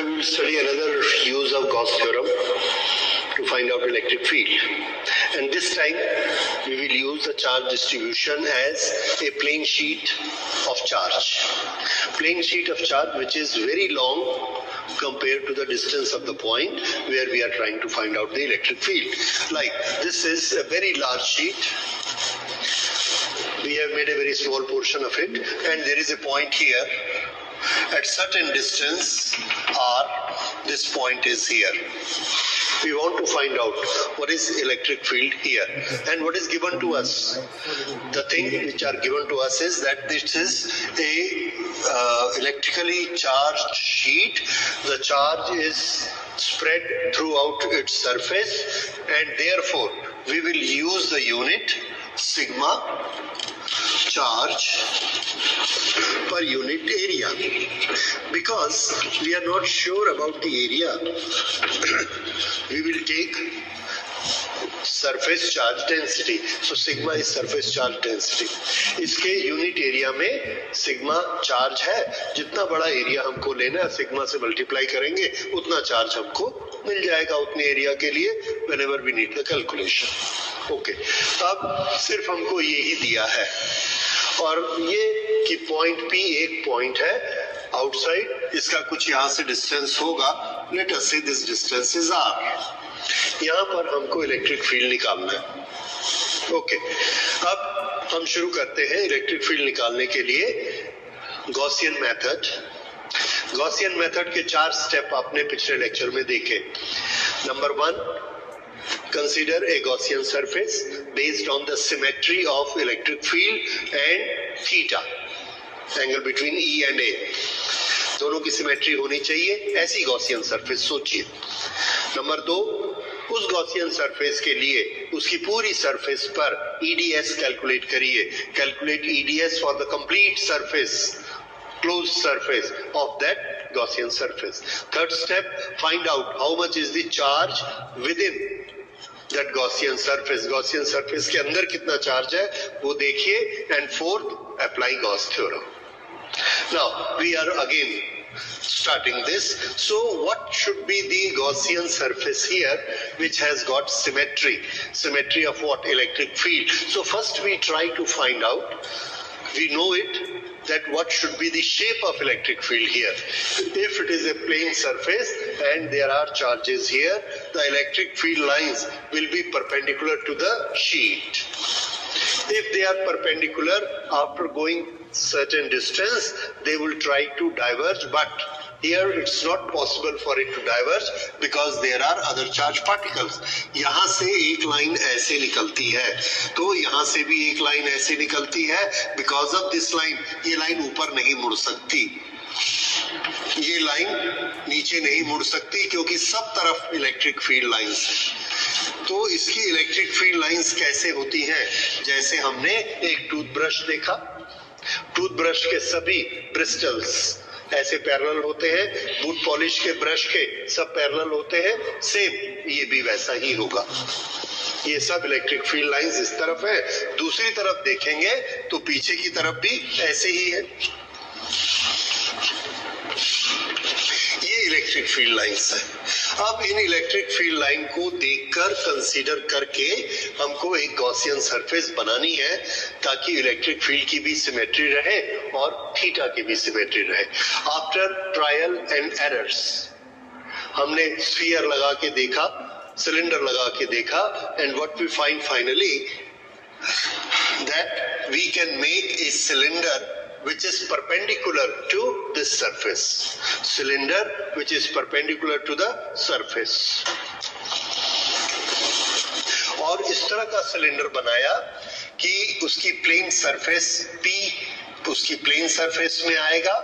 Today we will study another use of Gauss theorem to find out electric field. And this time we will use the charge distribution as a plane sheet of charge. Plane sheet of charge which is very long compared to the distance of the point where we are trying to find out the electric field. Like this is a very large sheet. We have made a very small portion of it, and there is a point here. At certain distance r, this point is here. We want to find out what is electric field here and what is given to us. The thing which are given to us is that this is a electrically charged sheet. The charge is spread throughout its surface, and therefore we will use the unit sigma charge per unit area. Because we are not sure about the area, we will take surface charge density. So sigma is surface charge density. इसके unit area में sigma charge है. जितना बड़ा area हमको लेना है, sigma से multiply करेंगे, उतना चार्ज हमको मिल जाएगा उतने एरिया के लिए whenever we need the calculation. Okay, अब सिर्फ हमको यही दिया है और ये कि पॉइंट P एक पॉइंट है आउटसाइड, इसका कुछ यहाँ से डिस्टेंस होगा. लेट अस से दिस डिस्टेंस इज r. यहाँ पर हमको इलेक्ट्रिक फील्ड निकालना है. ओके, अब हम शुरू करते हैं इलेक्ट्रिक फील्ड निकालने के लिए गॉसियन मेथड. गॉसियन मेथड के 4 स्टेप आपने पिछले लेक्चर में देखे. Number 1, consider a Gaussian surface based on the symmetry of electric field and theta, angle between E and A. दोनों की सिमेट्री होनी चाहिए, ऐसी गॉसियन सरफेस सोचिए. नंबर 2, उस गॉसियन सरफेस के लिए उसकी पूरी सरफेस पर EDS कैलकुलेट करिए. Calculate EDS for the complete surface, closed surface of that Gaussian surface. Third step, find out how much is the charge within that Gaussian surface. Gaussian surface के अंदर कितना charge है वो देखिए. And fourth, apply Gauss theorem. Now we are again starting this. So what should be the Gaussian surface here which has got symmetry? Symmetry of what? Electric field. So first we try to find out. We know it that what should be the shape of electric field here. If it is a plane surface and there are charges here, the electric field lines will be perpendicular to the sheet. If they are perpendicular, after going certain distance, they will try to diverge, but here it's not possible for it to diverge because there are other charged particles. यहाँ से एक line ऐसे निकलती है, तो यहाँ से भी एक लाइन ऐसे निकलती है. Because of this line, ये लाइन ऊपर नहीं मुड़ सकती, ये लाइन नीचे नहीं मुड़ सकती क्योंकि सब तरफ इलेक्ट्रिक फील्ड लाइंस है. तो इसकी इलेक्ट्रिक फील्ड लाइंस कैसे होती हैं? जैसे हमने एक टूथब्रश देखा, टूथब्रश के सभी ब्रिस्टल्स ऐसे पैरेलल होते हैं, बूट पॉलिश के ब्रश के सब पैरेलल होते हैं. सेम ये भी वैसा ही होगा. ये सब इलेक्ट्रिक फील्ड लाइंस इस तरफ है. दूसरी तरफ देखेंगे तो पीछे की तरफ भी ऐसे ही है. ये इलेक्ट्रिक फील्ड लाइंस है. अब इन इलेक्ट्रिक फील्ड लाइन को देखकर कंसीडर करके हमको एक गॉसियन सरफेस बनानी है ताकि इलेक्ट्रिक फील्ड की भी सिमेट्री रहे और थीटा की भी सिमेट्री रहे. आफ्टर ट्रायल एंड एरर्स हमने स्फीयर लगा के देखा, सिलेंडर लगा के देखा, and what we find finally that we can make a cylinder which is perpendicular to this surface. Cylinder which is perpendicular to the surface. और इस तरह का सिलेंडर बनाया कि उसकी प्लेन सरफेस P उसकी प्लेन सरफेस में आएगा,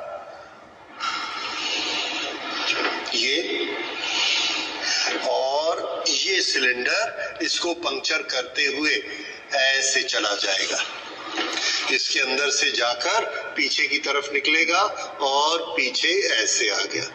ये, और ये सिलेंडर इसको पंक्चर करते हुए ऐसे चला जाएगा. इसके अंदर से जाकर पीछे की तरफ निकलेगा और पीछे ऐसे आ गया.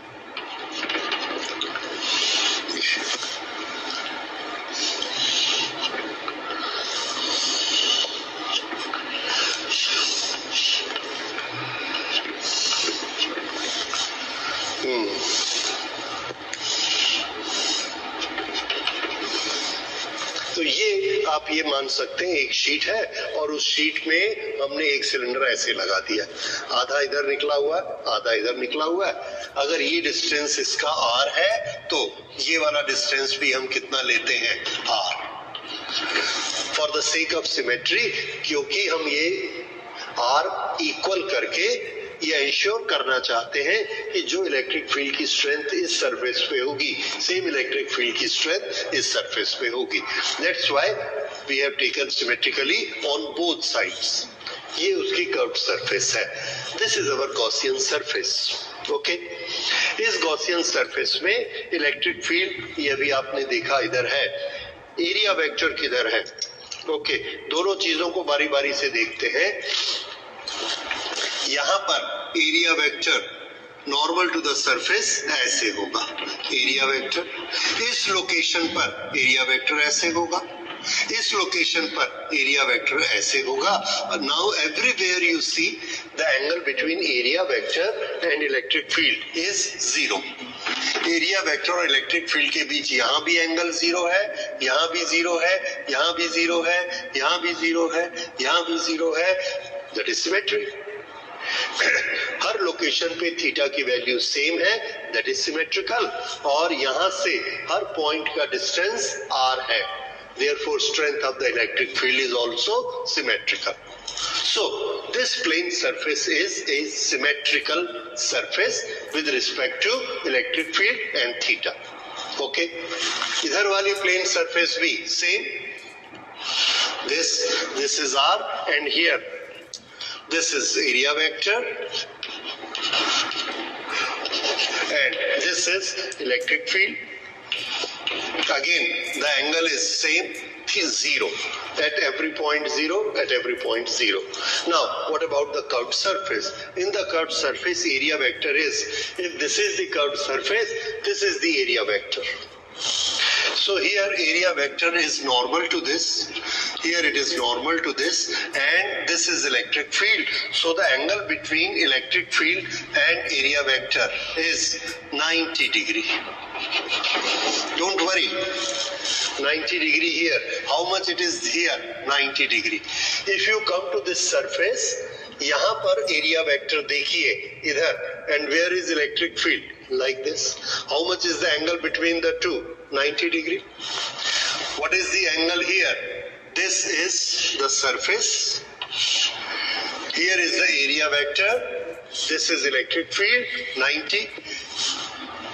आप ये मान सकते हैं एक शीट है और उस शीट में हमने एक सिलेंडर ऐसे लगा दिया, आधा इधर निकला हुआ है, आधा इधर निकला हुआ है। अगर ये डिस्टेंस इसका r है तो ये वाला डिस्टेंस भी हम कितना लेते हैं, r, for the sake of symmetry, क्योंकि हम ये r इक्वल करके ये इंश्योर करना चाहते हैं कि जो इलेक्ट्रिक फील्ड की स्ट्रेंथ इस सरफेस पे होगी, सेम इलेक्ट्रिक फील्ड की स्ट्रेंथ इस सरफेस पे होगी। That's why we have taken symmetrically on both sides. ये उसकी कर्व्ड सरफेस है। This is our Gaussian surface. Okay, इस गॉसियन सरफेस में इलेक्ट्रिक फील्ड, ये भी आपने देखा इधर है, एरिया वेक्टर किधर है। ओके, दोनों चीजों को बारी बारी से देखते हैं। यहां पर area vector normal to the surface ऐसे होगा, एरिया वेक्टर। इस लोकेशन पर एरिया वेक्टर ऐसे होगा, इस लोकेशन पर एरिया वेक्टर ऐसे होगा। Now everywhere you see the angle between area vector and electric field is zero. Area vector और इलेक्ट्रिक फील्ड के बीच यहां भी एंगल जीरो है, यहां भी जीरो है, यहां भी जीरो है, यहां भी जीरो है, यहां भी जीरो है। That is symmetry. Her location पे थीटा की वैल्यू सेम है, दैट इज सिमेट्रिकल। और यहां से हर पॉइंट का डिस्टेंस r है, therefore strength of the electric field is also symmetrical. So this plane surface is a symmetrical surface with respect to electric field and theta. Okay, इधर वाली plane surface भी same, this is r and here this is area vector and this is electric field. Again the angle is same, zero at every point, zero at every point, zero. Now what about the curved surface? In the curved surface area vector is, if this is the curved surface, this is the area vector. So here area vector is normal to this, here it is normal to this, and this is electric field. So the angle between electric field and area vector is 90 degree. Don't worry, 90 degree here. How much it is here? 90 degree. If you come to this surface, यहाँ पर area vector देखिए इधर, and where is electric field? Like this. How much is the angle between the two? 90 degree. What is the angle here? This is the surface. Here is the area vector. This is electric field, 90.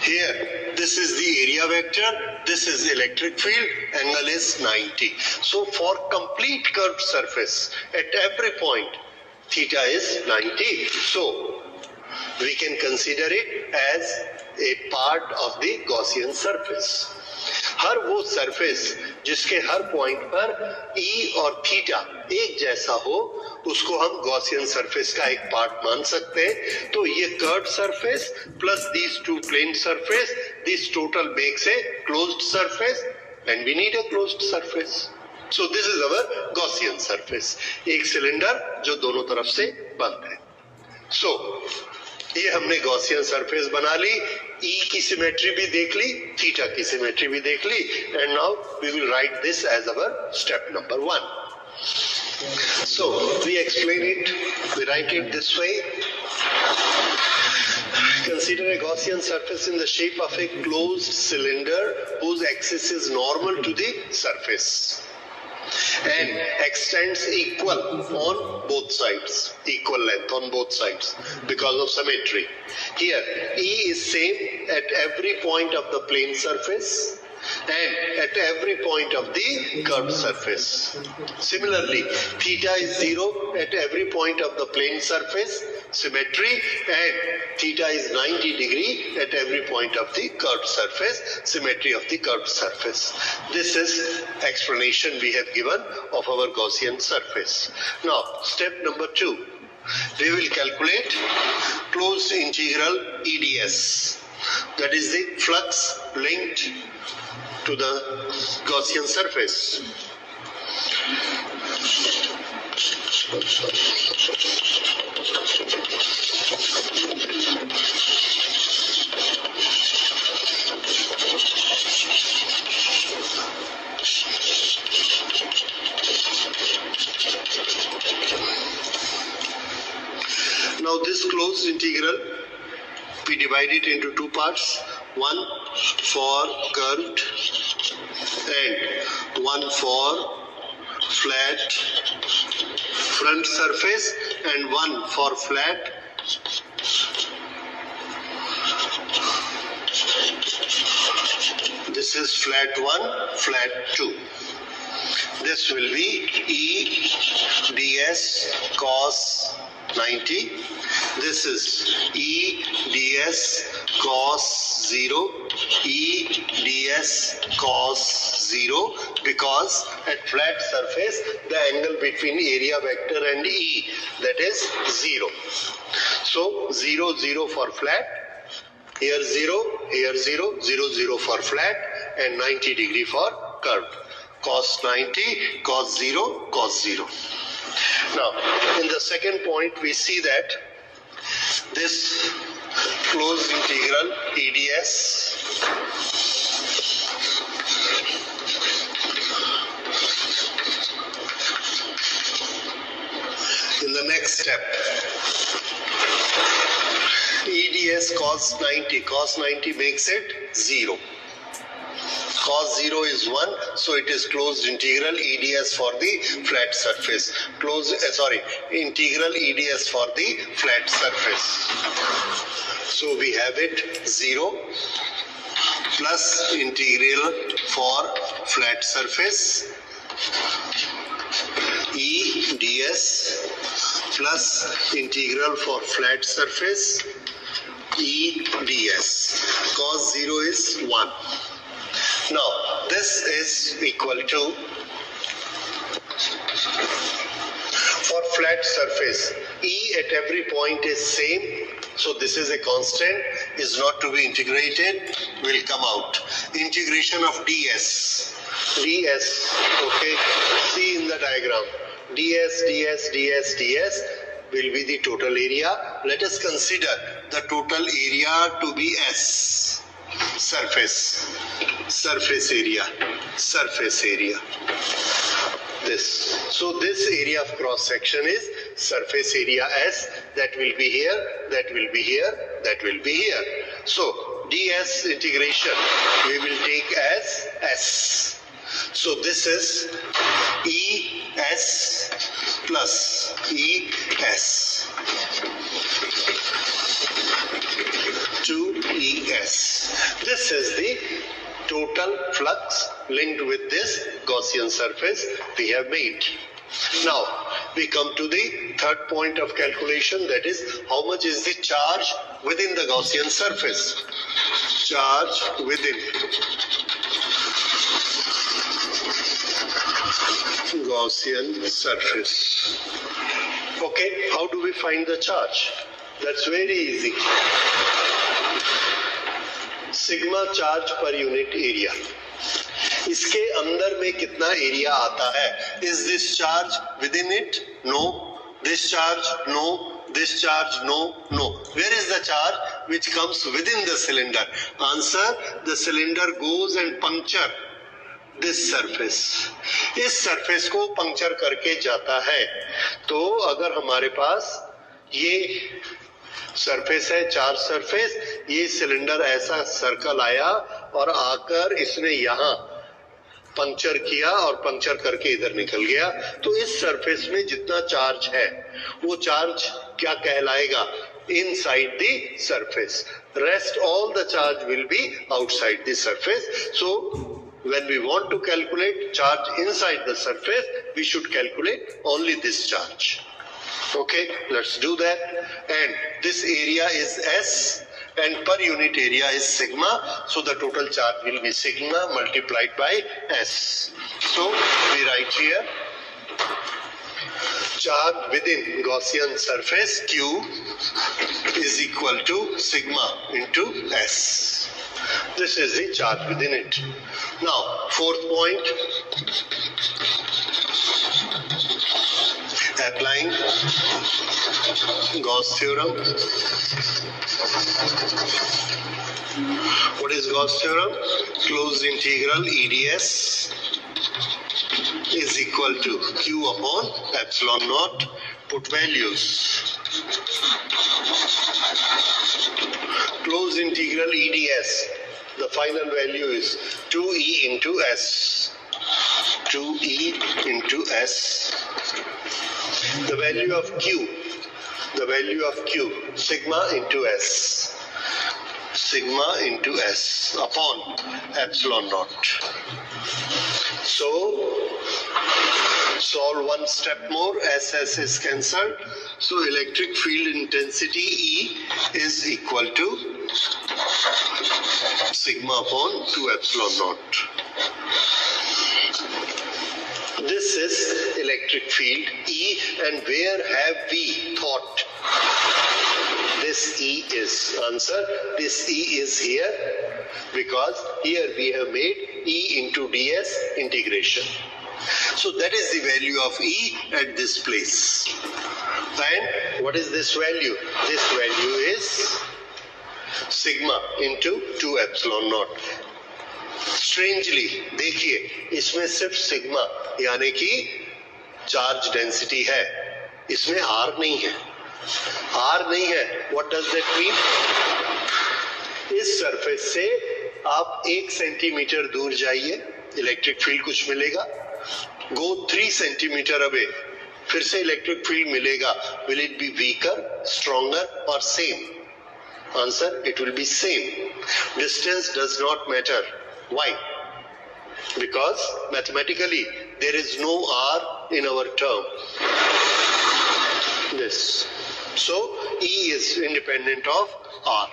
Here, this is the area vector. This is electric field. Angle is 90. So for complete curved surface, at every point, theta is 90. So we can consider it as a part of the Gaussian surface. हर वो surface जिसके हर point पर E और theta एक जैसा हो, उसको हम Gaussian surface का एक पार्ट मान सकते हैं। तो ये curved surface plus these two plane surface, this total makes a closed surface and we need a closed surface. So this is our Gaussian surface, एक सिलेंडर जो दोनों तरफ से बंद है। सो ये हमने गॉसियन सरफेस बना ली, E की सिमेट्री भी देख ली, थीटा की सिमेट्री भी देख ली, and now we will write this as our step number 1. So we explain it, we write it this way. Consider a Gaussian surface in the shape of a closed cylinder whose axis is normal to the surface and extends equal on both sides, equal length on both sides because of symmetry. Here E is same at every point of the plane surface and at every point of the curved surface. Similarly, theta is 0 at every point of the plane surface, symmetry, and theta is 90 degree at every point of the curved surface, symmetry of the curved surface. This is explanation we have given of our Gaussian surface. Now, step number 2. We will calculate closed integral EDS. That is the flux linked to the Gaussian surface. Now this closed integral, we divide it into two parts, one for curved and one for flat front surface and one for flat this is flat 1, flat 2. This will be E ds cos 90. This is E ds cos 0, E ds cos 0, because at flat surface the angle between area vector and E, that is 0. So 0, 0 for flat, here 0, here 0, 0, 0 for flat and 90 degree for curved. Cos 90, cos 0, cos 0. Now, in the second point, we see that this closed integral EDS in the next step. EDS cos 90 makes it 0. Cos 0 is 1, so it is closed integral EDS for the flat surface. Integral EDS for the flat surface. So we have it 0 plus integral for flat surface E ds plus integral for flat surface E ds. Cos 0 is 1. Now, this is equal to, for flat surface, E at every point is same, so this is a constant, is not to be integrated, will come out. Integration of ds, okay, see in the diagram, ds will be the total area. Let us consider the total area to be S. Surface area, this. So this area of cross section is surface area S, that will be here, that will be here, that will be here. So ds integration we will take as S. So this is ES plus ES to ES. This is the total flux linked with this Gaussian surface we have made. Now we come to the third point of calculation, that is how much is the charge within the Gaussian surface. Charge within Gaussian surface. Okay, how do we find the charge? That's very easy. Sigma charge per unit area, इसके अंदर में कितना area आता है? Is this charge within it? No. This charge? No. This charge? No, no. Where is the charge which comes within the cylinder? Answer, the cylinder goes and puncture this surface. इस surface को puncture करके जाता है. तो अगर हमारे पास ये surface है, चार्ज सरफेस, ये सिलेंडर ऐसा सर्कल आया और आकर इसने यहाँ पंक्चर किया और पंक्चर करके इधर निकल गया, तो इस सरफेस में जितना चार्ज है वो चार्ज क्या कहलाएगा? Inside the surface. Rest all the charge will be outside the surface. So when we want to calculate charge inside the surface, we should calculate only this charge. Okay, let's do that. And this area is S and per unit area is sigma, so the total charge will be sigma multiplied by S. So we write here charge within Gaussian surface Q is equal to sigma into S. This is the charge within it. Now fourth point, applying Gauss theorem. What is Gauss theorem? Closed integral EDS is equal to Q upon epsilon naught. Put values. Closed integral EDS, the final value is 2e into s. 2e into s. The value of q, sigma into s. Sigma into s upon epsilon naught. So solve one step more, SS is cancelled. So electric field intensity E is equal to sigma upon 2 epsilon naught. This is electric field E, and where have we thought this E is? Answer, this E is here, because here we have made E into ds integration. So that is the value of E at this place. And what is this value? This value is sigma into 2 epsilon naught. Strangely देखिए, इसमें सिर्फ sigma यानी कि charge density है, इसमें are नहीं है. Are नहीं है, व्हाट डज दैट मीन? इस सरफेस से आप 1 सेंटीमीटर दूर जाइए, इलेक्ट्रिक फील्ड कुछ मिलेगा. गो 3 सेंटीमीटर अवे, फिर से इलेक्ट्रिक फील्ड मिलेगा. Will it be weaker, stronger और same? Answer, it will be same. Distance does not matter. Why? Because mathematically there is no R in our term. This. So E is independent of R.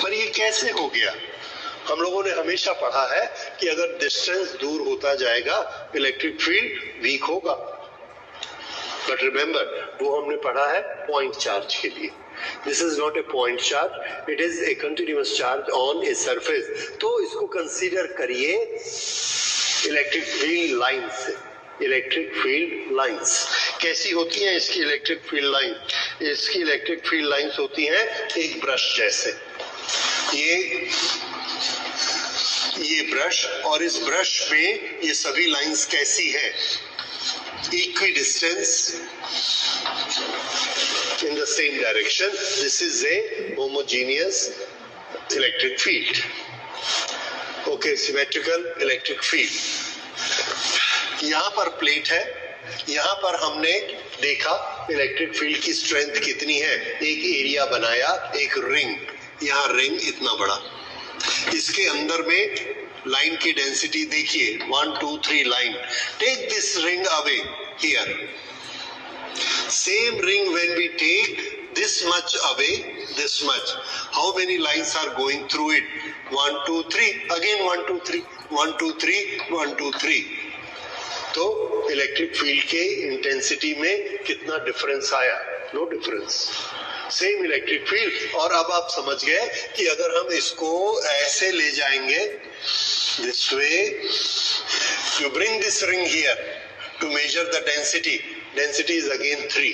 पर ये कैसे हो गया? हम लोगों ने हमेशा पढ़ा है कि अगर डिस्टेंस दूर होता जाएगा इलेक्ट्रिक फील्ड वीक होगा. बट रिमेंबर, वो हमने पढ़ा है पॉइंट चार्ज के लिए. This is not a point charge, it is a continuous charge on a surface. तो इसको कंसीडर करिए इलेक्ट्रिक फील्ड लाइन से. इलेक्ट्रिक फील्ड लाइंस कैसी होती हैं? इसकी इलेक्ट्रिक फील्ड लाइन, इसकी इलेक्ट्रिक फील्ड लाइंस होती हैं एक ब्रश जैसे. ये ब्रश, और इस ब्रश में ये सभी लाइंस कैसी है? Equidistance in the same direction. This is a homogeneous electric field. Okay, symmetrical electric field. यहाँ पर प्लेट है, यहाँ पर हमने देखा इलेक्ट्रिक फील्ड की स्ट्रेंथ कितनी है. एक एरिया बनाया, एक रिंग, यहाँ रिंग इतना बड़ा, इसके अंदर में लाइन की डेंसिटी देखिए 1 2 3 line. Take this ring away here. Same ring, when we take this much away, this much, how many lines are going through it? 1 2 3, again 1 2 3, 1 2 3, 1 2 3. तो इलेक्ट्रिक फील्ड के इंटेंसिटी में कितना डिफरेंस आया? No difference, same electric field. और अब आप समझ गए कि अगर हम इसको ऐसे ले जाएंगे, this way, you bring this ring here to measure the density. Density is again 3.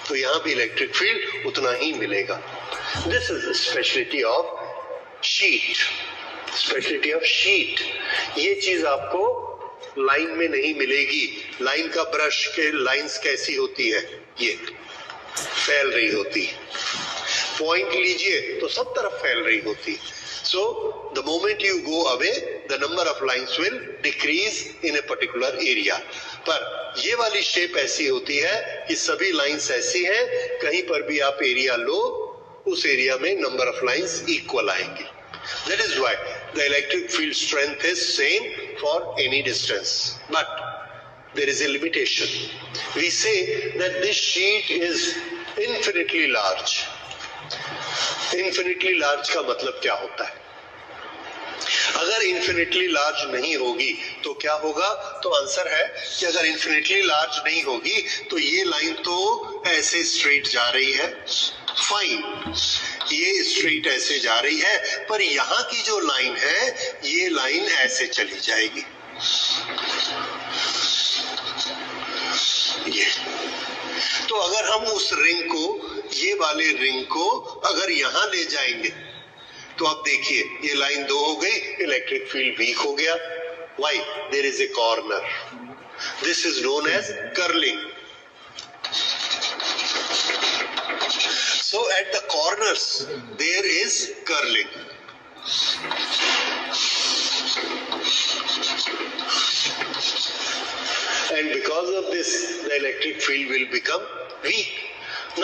तो यहाँ भी इलेक्ट्रिक फील्ड उतना ही मिलेगा. This is the specialty of sheet. Specialty of sheet. ये चीज आपको लाइन में नहीं मिलेगी. लाइन का ब्रश के लाइंस कैसी होती है? ये फैल रही होती. पॉइंट लीजिए तो सब तरफ फैल रही होती. So the moment you go away, the number of lines will decrease in a particular area. पर ये वाली शेप ऐसी होती है कि सभी लाइंस ऐसी हैं, कहीं पर भी आप एरिया लो, उस एरिया में नंबर ऑफ लाइंस इक्वल आएंगे. That is why the electric field strength is same for any distance. But there is a limitation. We say that this sheet is infinitely large. Infinitely large का मतलब क्या होता है? अगर infinitely large नहीं होगी तो क्या होगा? तो आंसर है कि अगर इन्फिनिटली लार्ज नहीं होगी तो ये लाइन तो ऐसे स्ट्रेट जा रही है, फाइन, ये स्ट्रेट ऐसे जा रही है, पर यहाँ की जो लाइन है ये लाइन ऐसे चली जाएगी. ये तो अगर हम उस रिंग को, ये वाले रिंग को अगर यहाँ ले जाएंगे तो अब देखिए ये लाइन 2 हो गई, इलेक्ट्रिक फील्ड वीक हो गया. Why? There is a corner. This is known as curling. So at the corners there is curling. And because of this the electric field will become weak.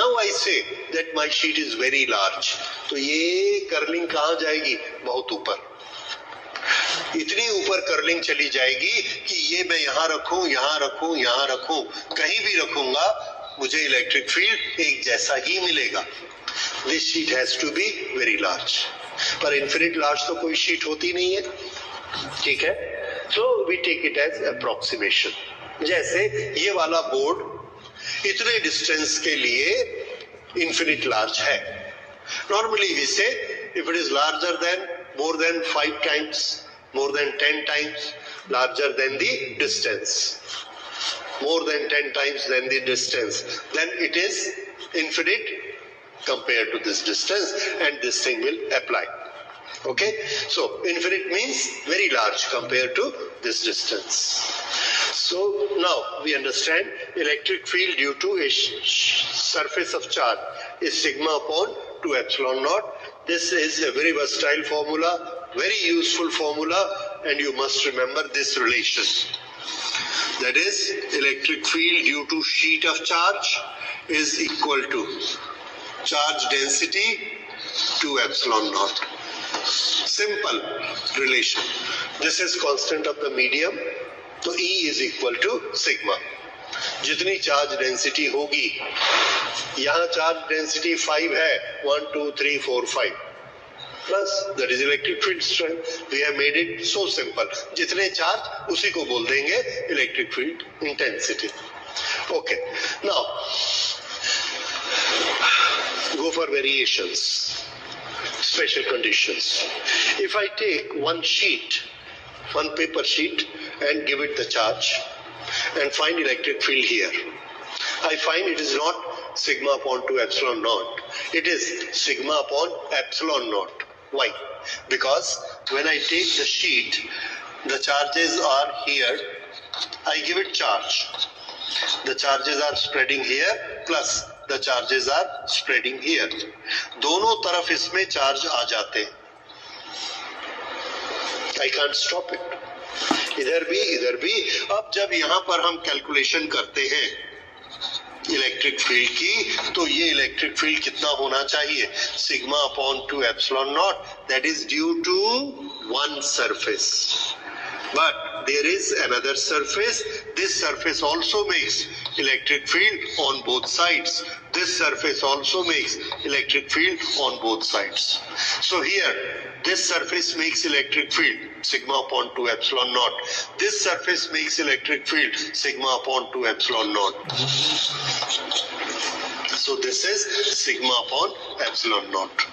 Now I say that my sheet is very large. तो ये curling कहाँ जाएगी? बहुत ऊपर. इतनी ऊपर curling चली जाएगी कि ये मैं यहाँ रखूं, यहाँ रखूं, यहाँ रखूं, कहीं भी रखूंगा मुझे इलेक्ट्रिक फील्ड एक जैसा ही मिलेगा. This sheet has to be very large. पर इन्फिनिट लार्ज तो कोई शीट होती नहीं है. ठीक है. So we take it as approximation. जैसे ये वाला बोर्ड इतने डिस्टेंस के लिए इन्फिनिट लार्ज है. Normally we say if it is larger than more than 5 times, more than 10 times larger than the distance, more than 10 times than the distance, then it is infinite compared to this distance and this thing will apply. Okay, so infinite means very large compared to this distance. So now we understand electric field due to a surface of charge is sigma upon 2 epsilon naught. This is a very versatile formula, very useful formula, and you must remember this relation. That is, electric field due to sheet of charge is equal to charge density 2 epsilon naught. Simple relation. This is constant of the medium, so E is equal to sigma. जितनी charge density होगी, यहाँ charge density 5 है, 1 2 3 4 5 plus that is electric field strength. We have made it so simple. जितने charge उसी को बोल देंगे electric field intensity. Okay, now go for variations, special conditions. If I take one sheet, one paper sheet and give it the charge and find electric field here, I find it is not sigma upon 2 epsilon naught. It is sigma upon epsilon naught. Why? Because when I take the sheet, the charges are here. I give it charge. The charges are spreading here plus the charges are spreading here. दोनों तरफ इसमें charge आ जाते हैं. I can't stop it. इधर भी इधर भी. अब जब यहाँ पर हम कैलकुलेशन करते हैं इलेक्ट्रिक फील्ड की, तो ये इलेक्ट्रिक फील्ड कितना होना चाहिए? Sigma upon 2 epsilon naught. That is due to one surface. But there is another surface. This surface also makes electric field on both sides. This surface also makes electric field on both sides. So here, this surface makes electric field sigma upon 2 epsilon naught. This surface makes electric field sigma upon 2 epsilon naught. So this is sigma upon epsilon naught.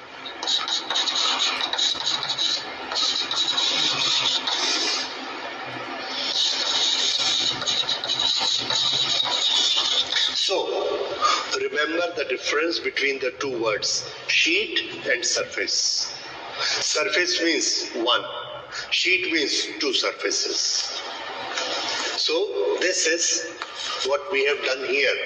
So, remember the difference between the two words, sheet and surface. Surface means one, sheet means two surfaces. So, this is what we have done here.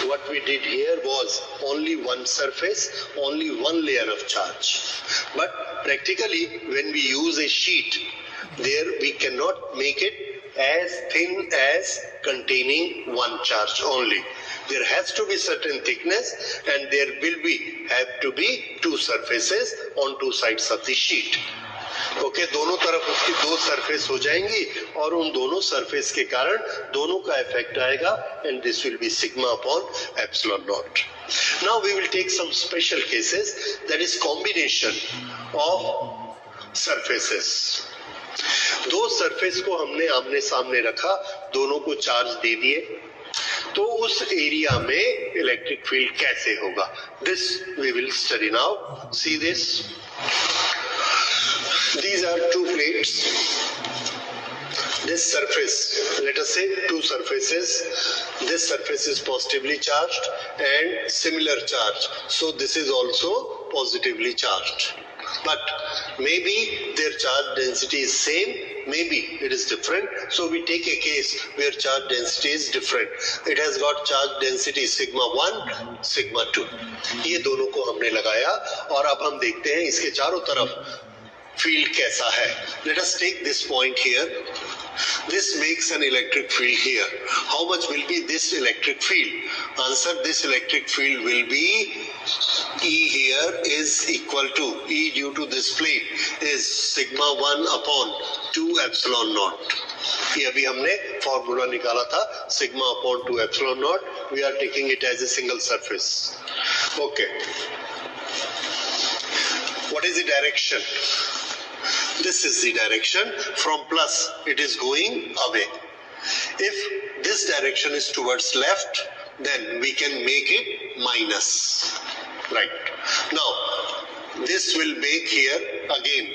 What we did here was only one surface, only one layer of charge. But practically, when we use a sheet, there we cannot make it as thin as containing one charge only. There has to be certain thickness and there will have to be two surfaces on two sides of the sheet. Okay, दोनों तरफ उसकी दो surface हो जाएंगी और उन दोनों surface के कारण दोनों का इफेक्ट आएगा and this will be sigma upon epsilon naught. Now we will take some special cases, that is combination of surfaces. दो सरफेस को हमने आमने सामने रखा, दोनों को चार्ज दे दिए, तो उस एरिया में इलेक्ट्रिक फील्ड कैसे होगा? This we will study now. See this. These are two plates. this surface, let us say two surfaces, this surface is positively charged and similar charge, so this is also positively charged, but maybe their charge density is same, maybe it is different. So we take a case where charge density is different. It has got charge density sigma 1, sigma 2. ये दोनों को हमने लगाया और अब हम देखते हैं इसके चारों तरफ फील्ड कैसा है. Let us take this point here. This makes an electric field here. How much will be this electric field? Answer, this electric field will be E here is equal to, E due to this plate is sigma 1 upon 2 epsilon naught. ये अभी हमने formula निकाला था, sigma upon 2 epsilon naught. We are taking it as a single surface. Okay. What is the direction? This is the direction. From plus, it is going away. If this direction is towards left, then we can make it minus. Right. Now, this will make here again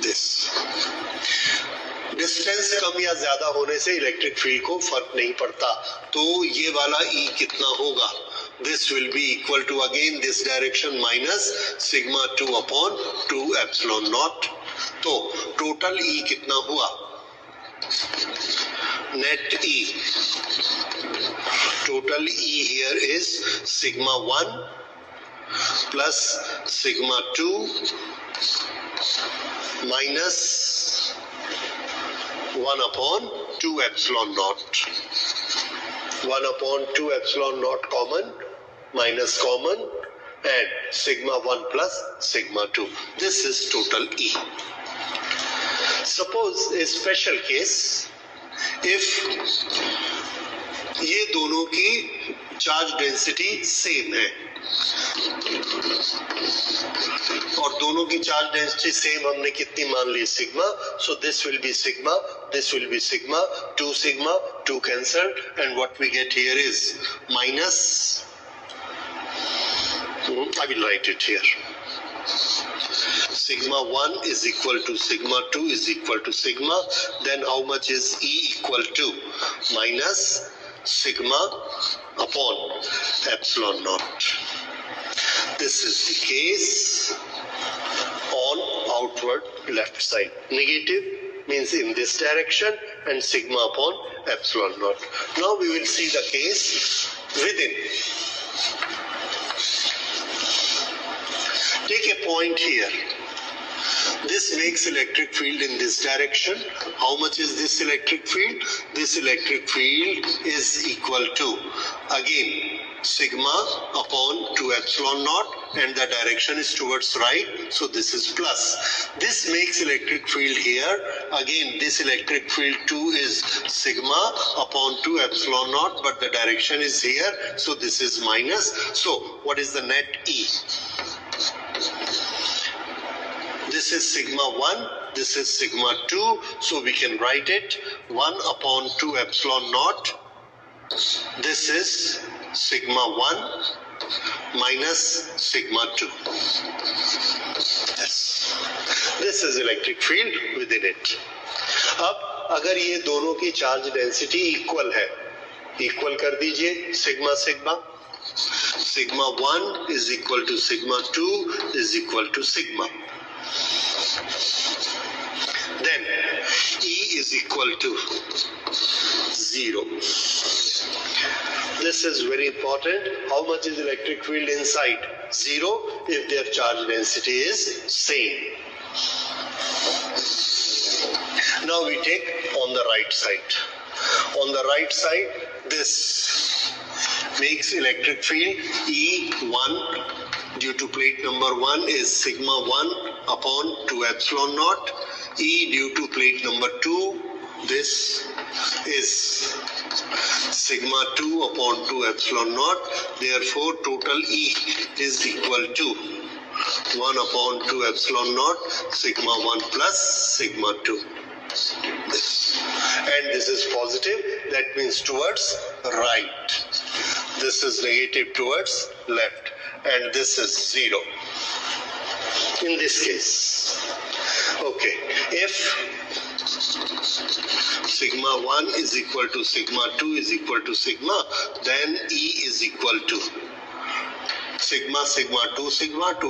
this. Distance कम या ज्यादा होने से electric field को फर्क नहीं पड़ता. तो ये वाला E कितना होगा? This will be equal to again this direction minus sigma 2 upon 2 epsilon naught. तो टोटल E कितना हुआ? Net E. Total E here is sigma 1 plus sigma 2 minus 1 upon 2 epsilon naught. 1 upon 2 epsilon naught common, minus common, and sigma 1 plus sigma 2. This is total E. Suppose a special case, if ये दोनों की charge density same है और दोनों की charge density same हमने कितनी मान ली? Sigma. So this will be sigma, this will be sigma, 2 cancelled, and what we get here is minus, I will write it here, sigma 1 is equal to sigma 2 is equal to sigma. Then how much is E equal to? Minus sigma upon epsilon naught. This is the case on outward left side. Negative means in this direction and sigma upon epsilon naught. Now we will see the case within. Take a point here. This makes electric field in this direction. How much is this electric field? This electric field is equal to, again, sigma upon 2 epsilon naught, and the direction is towards right, so this is plus. This makes electric field here. Again, this electric field 2 is sigma upon 2 epsilon naught, but the direction is here, so this is minus. So what is the net E? This is sigma 1, this is sigma 2, so we can write it 1 upon 2 epsilon naught. This is sigma 1 minus sigma 2. Yes. This is electric field within it. अब अगर ये दोनों की charge density equal है, equal कर दीजिए sigma sigma. Sigma 1 is equal to sigma 2 is equal to sigma. Then E is equal to 0. This is very important. How much is electric field inside? 0 if their charge density is same. Now we take on the right side. On the right side, this makes electric field E1 due to plate number 1 is sigma 1 upon 2 epsilon naught. E due to plate number 2, this is sigma 2 upon 2 epsilon naught. Therefore, total E is equal to 1 upon 2 epsilon naught sigma 1 plus sigma 2. This. And this is positive, that means towards right. This is negative towards left, and this is 0 in this case. Okay, if sigma 1 is equal to sigma 2 is equal to sigma, then E is equal to sigma 2 sigma 2